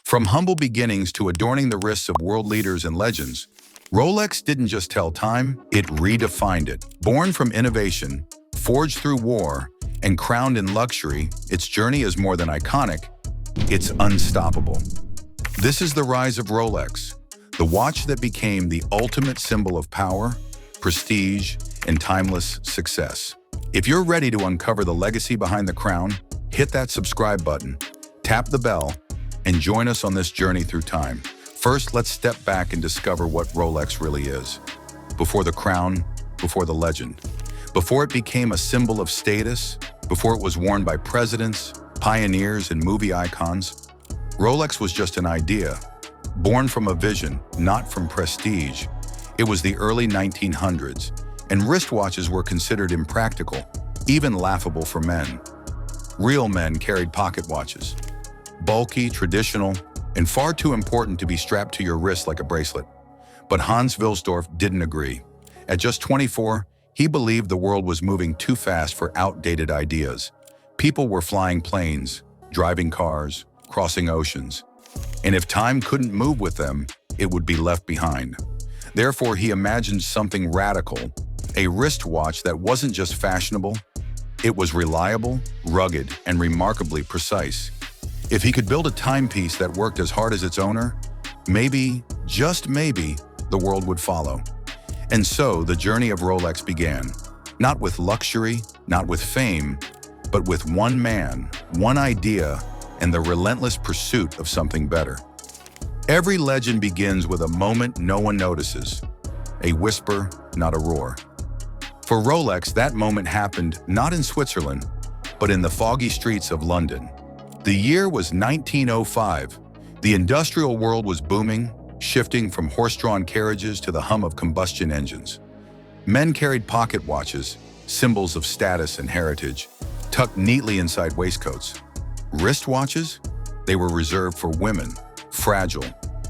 From humble beginnings to adorning the wrists of world leaders and legends, Rolex didn't just tell time, it redefined it. Born from innovation, forged through war, and crowned in luxury, its journey is more than iconic, it's unstoppable. This is the rise of Rolex, the watch that became the ultimate symbol of power, prestige, and timeless success. If you're ready to uncover the legacy behind the crown, hit that subscribe button, tap the bell, and join us on this journey through time. First, let's step back and discover what Rolex really is. Before the crown, before the legend. Before it became a symbol of status, before it was worn by presidents, pioneers, and movie icons, Rolex was just an idea, born from a vision, not from prestige. It was the early 1900s, and wristwatches were considered impractical, even laughable for men. Real men carried pocket watches, bulky, traditional, and far too important to be strapped to your wrist like a bracelet. But Hans Wilsdorf didn't agree. At just 24, he believed the world was moving too fast for outdated ideas. People were flying planes, driving cars, crossing oceans. And if time couldn't move with them, it would be left behind. Therefore, he imagined something radical, a wristwatch that wasn't just fashionable, it was reliable, rugged, and remarkably precise. If he could build a timepiece that worked as hard as its owner, maybe, just maybe, the world would follow. And so the journey of Rolex began, not with luxury, not with fame, but with one man, one idea, and the relentless pursuit of something better. Every legend begins with a moment no one notices, a whisper, not a roar. For Rolex, that moment happened not in Switzerland, but in the foggy streets of London. The year was 1905. The industrial world was booming, shifting from horse-drawn carriages to the hum of combustion engines. Men carried pocket watches, symbols of status and heritage, tucked neatly inside waistcoats. Wristwatches? They were reserved for women, fragile,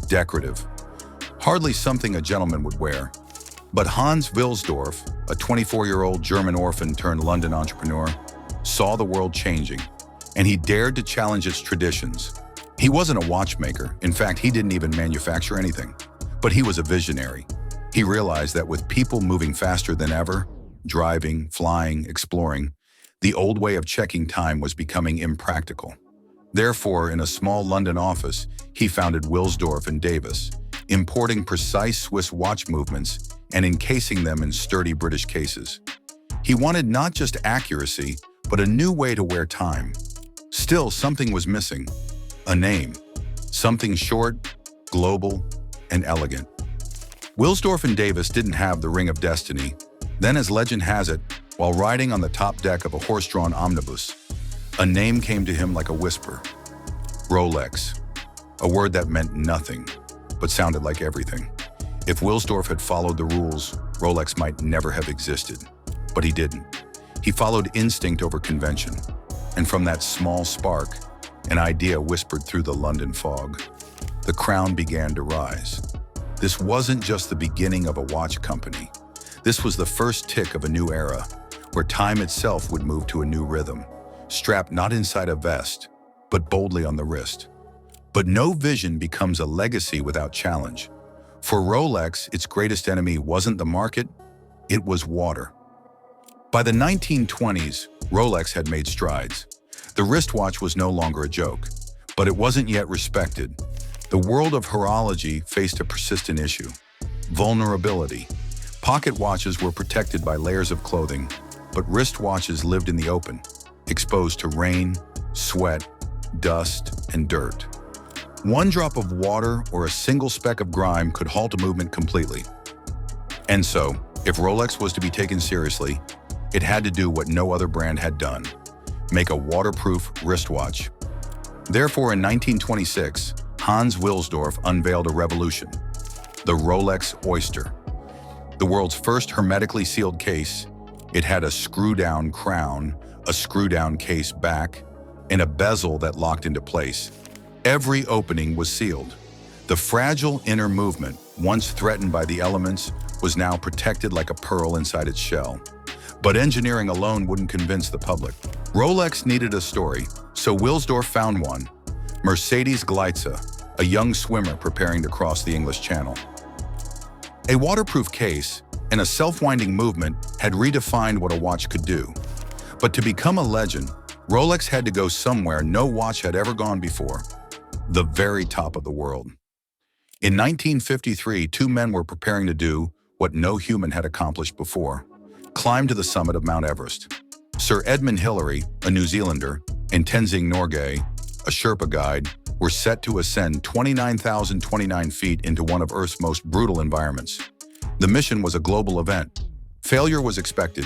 decorative, hardly something a gentleman would wear. But Hans Wilsdorf, a 24-year-old German orphan turned London entrepreneur, saw the world changing, and he dared to challenge its traditions. He wasn't a watchmaker. In fact, he didn't even manufacture anything. But he was a visionary. He realized that with people moving faster than ever, driving, flying, exploring, the old way of checking time was becoming impractical. Therefore, in a small London office, he founded Wilsdorf and Davis, importing precise Swiss watch movements and encasing them in sturdy British cases. He wanted not just accuracy, but a new way to wear time. Still, something was missing. A name. Something short, global, and elegant. Wilsdorf and Davis didn't have the ring of destiny. Then, as legend has it, while riding on the top deck of a horse-drawn omnibus, a name came to him like a whisper. Rolex. A word that meant nothing, but sounded like everything. If Wilsdorf had followed the rules, Rolex might never have existed. But he didn't. He followed instinct over convention. And from that small spark, an idea whispered through the London fog. The crown began to rise. This wasn't just the beginning of a watch company. This was the first tick of a new era, where time itself would move to a new rhythm, strapped not inside a vest, but boldly on the wrist. But no vision becomes a legacy without challenge. For Rolex, its greatest enemy wasn't the market, it was water. By the 1920s, Rolex had made strides. The wristwatch was no longer a joke, but it wasn't yet respected. The world of horology faced a persistent issue: vulnerability. Pocket watches were protected by layers of clothing, but wristwatches lived in the open, exposed to rain, sweat, dust, and dirt. One drop of water or a single speck of grime could halt a movement completely. And so, if Rolex was to be taken seriously, it had to do what no other brand had done: make a waterproof wristwatch. Therefore, in 1926, Hans Wilsdorf unveiled a revolution: the Rolex Oyster. The world's first hermetically sealed case, it had a screw-down crown, a screw-down case back, and a bezel that locked into place. Every opening was sealed. The fragile inner movement, once threatened by the elements, was now protected like a pearl inside its shell. But engineering alone wouldn't convince the public. Rolex needed a story, so Wilsdorf found one: Mercedes Gleitze, a young swimmer preparing to cross the English Channel. A waterproof case and a self-winding movement had redefined what a watch could do. But to become a legend, Rolex had to go somewhere no watch had ever gone before: the very top of the world. In 1953, two men were preparing to do what no human had accomplished before: climb to the summit of Mount Everest. Sir Edmund Hillary, a New Zealander, and Tenzing Norgay, a Sherpa guide, were set to ascend 29,029 feet into one of Earth's most brutal environments. The mission was a global event. Failure was expected.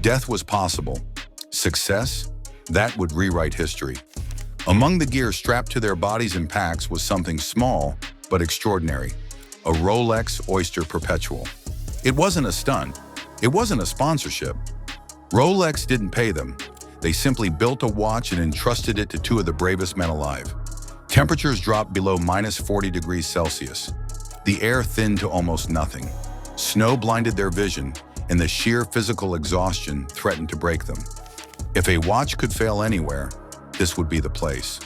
Death was possible. Success? That would rewrite history. Among the gear strapped to their bodies and packs was something small but extraordinary: a Rolex Oyster Perpetual. It wasn't a stunt. It wasn't a sponsorship. Rolex didn't pay them. They simply built a watch and entrusted it to two of the bravest men alive. Temperatures dropped below -40 degrees Celsius. The air thinned to almost nothing. Snow blinded their vision, and the sheer physical exhaustion threatened to break them. If a watch could fail anywhere, this would be the place.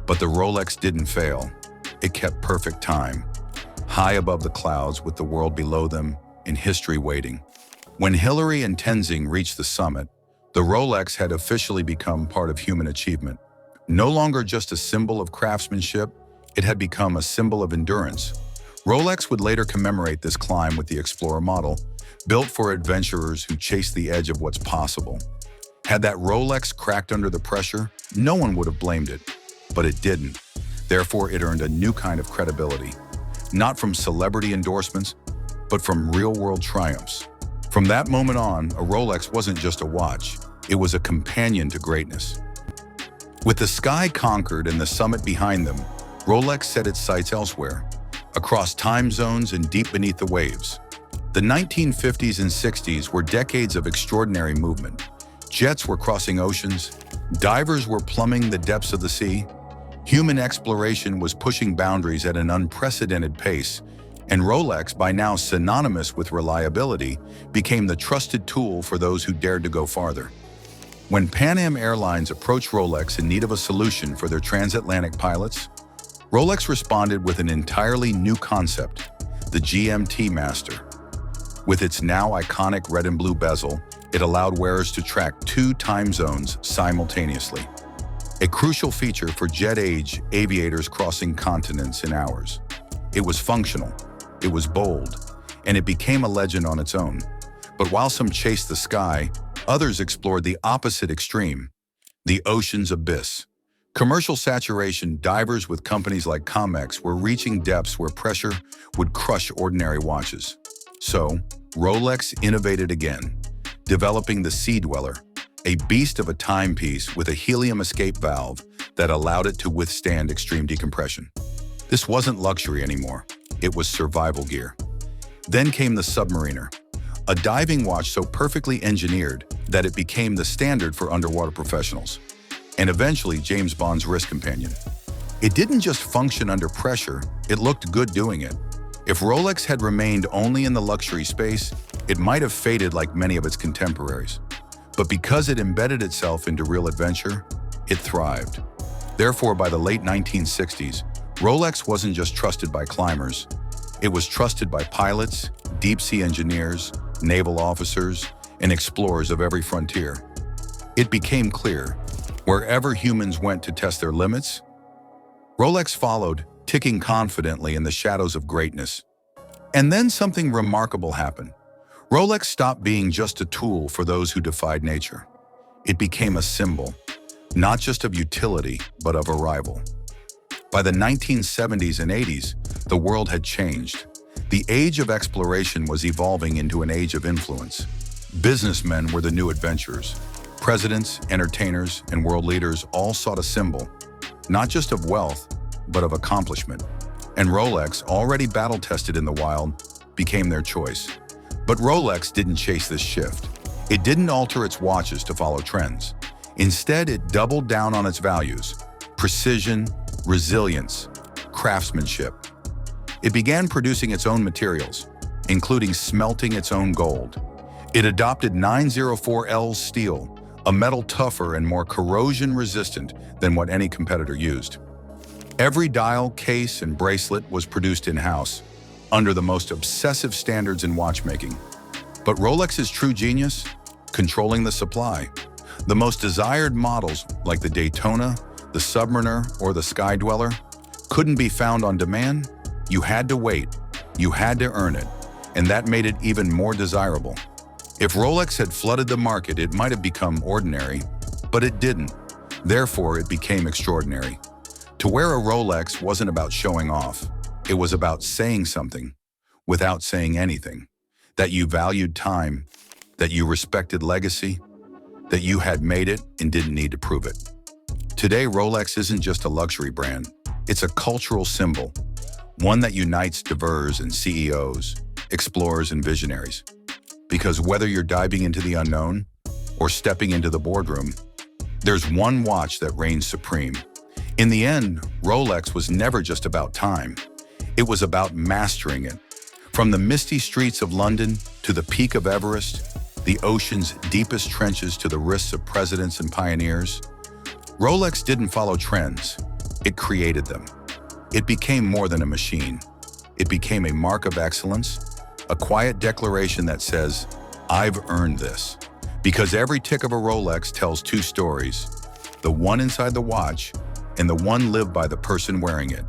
But the Rolex didn't fail. It kept perfect time, high above the clouds with the world below them and history waiting. When Hillary and Tenzing reached the summit, the Rolex had officially become part of human achievement. No longer just a symbol of craftsmanship, it had become a symbol of endurance. Rolex would later commemorate this climb with the Explorer model, built for adventurers who chase the edge of what's possible. Had that Rolex cracked under the pressure, no one would have blamed it, but it didn't. Therefore, it earned a new kind of credibility, not from celebrity endorsements, but from real-world triumphs. From that moment on, a Rolex wasn't just a watch, it was a companion to greatness. With the sky conquered and the summit behind them, Rolex set its sights elsewhere, across time zones and deep beneath the waves. The 1950s and 60s were decades of extraordinary movement. Jets were crossing oceans, divers were plumbing the depths of the sea, human exploration was pushing boundaries at an unprecedented pace, and Rolex, by now synonymous with reliability, became the trusted tool for those who dared to go farther. When Pan Am Airlines approached Rolex in need of a solution for their transatlantic pilots, Rolex responded with an entirely new concept: the GMT Master. With its now iconic red and blue bezel, it allowed wearers to track two time zones simultaneously, a crucial feature for jet-age aviators crossing continents in hours. It was functional, it was bold, and it became a legend on its own. But while some chased the sky, others explored the opposite extreme: the ocean's abyss. Commercial saturation, divers with companies like Comex were reaching depths where pressure would crush ordinary watches. So, Rolex innovated again, developing the Sea Dweller, a beast of a timepiece with a helium escape valve that allowed it to withstand extreme decompression. This wasn't luxury anymore, it was survival gear. Then came the Submariner, a diving watch so perfectly engineered that it became the standard for underwater professionals, and eventually James Bond's wrist companion. It didn't just function under pressure, it looked good doing it. If Rolex had remained only in the luxury space, it might have faded like many of its contemporaries. But because it embedded itself into real adventure, it thrived. Therefore, by the late 1960s, Rolex wasn't just trusted by climbers, it was trusted by pilots, deep-sea engineers, naval officers, and explorers of every frontier. It became clear, wherever humans went to test their limits, Rolex followed, ticking confidently in the shadows of greatness. And then something remarkable happened. Rolex stopped being just a tool for those who defied nature. It became a symbol, not just of utility, but of arrival. By the 1970s and 80s, the world had changed. The age of exploration was evolving into an age of influence. Businessmen were the new adventurers. Presidents, entertainers, and world leaders all sought a symbol, not just of wealth, but of accomplishment. And Rolex, already battle-tested in the wild, became their choice. But Rolex didn't chase this shift. It didn't alter its watches to follow trends. Instead, it doubled down on its values: precision, resilience, craftsmanship. It began producing its own materials, including smelting its own gold. It adopted 904L steel, a metal tougher and more corrosion-resistant than what any competitor used. Every dial, case, and bracelet was produced in-house, under the most obsessive standards in watchmaking. But Rolex's true genius? Controlling the supply. The most desired models, like the Daytona, the Submariner, or the Sky Dweller, couldn't be found on demand. You had to wait. You had to earn it. And that made it even more desirable. If Rolex had flooded the market, it might have become ordinary, but it didn't. Therefore, it became extraordinary. To wear a Rolex wasn't about showing off. It was about saying something without saying anything. That you valued time, that you respected legacy, that you had made it and didn't need to prove it. Today, Rolex isn't just a luxury brand. It's a cultural symbol, one that unites divers and CEOs, explorers and visionaries. Because whether you're diving into the unknown or stepping into the boardroom, there's one watch that reigns supreme. In the end, Rolex was never just about time. It was about mastering it. From the misty streets of London to the peak of Everest, the ocean's deepest trenches to the wrists of presidents and pioneers, Rolex didn't follow trends. It created them. It became more than a machine. It became a mark of excellence, a quiet declaration that says, "I've earned this." Because every tick of a Rolex tells two stories, the one inside the watch and the one lived by the person wearing it.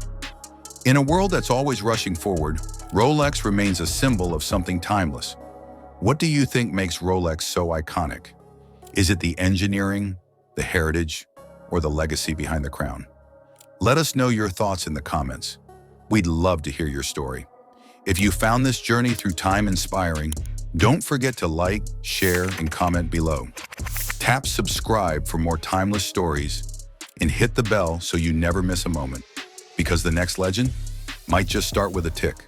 In a world that's always rushing forward, Rolex remains a symbol of something timeless. What do you think makes Rolex so iconic? Is it the engineering, the heritage, or the legacy behind the crown? Let us know your thoughts in the comments. We'd love to hear your story. If you found this journey through time inspiring, don't forget to like, share, and comment below. Tap subscribe for more timeless stories and hit the bell so you never miss a moment, because the next legend might just start with a tick.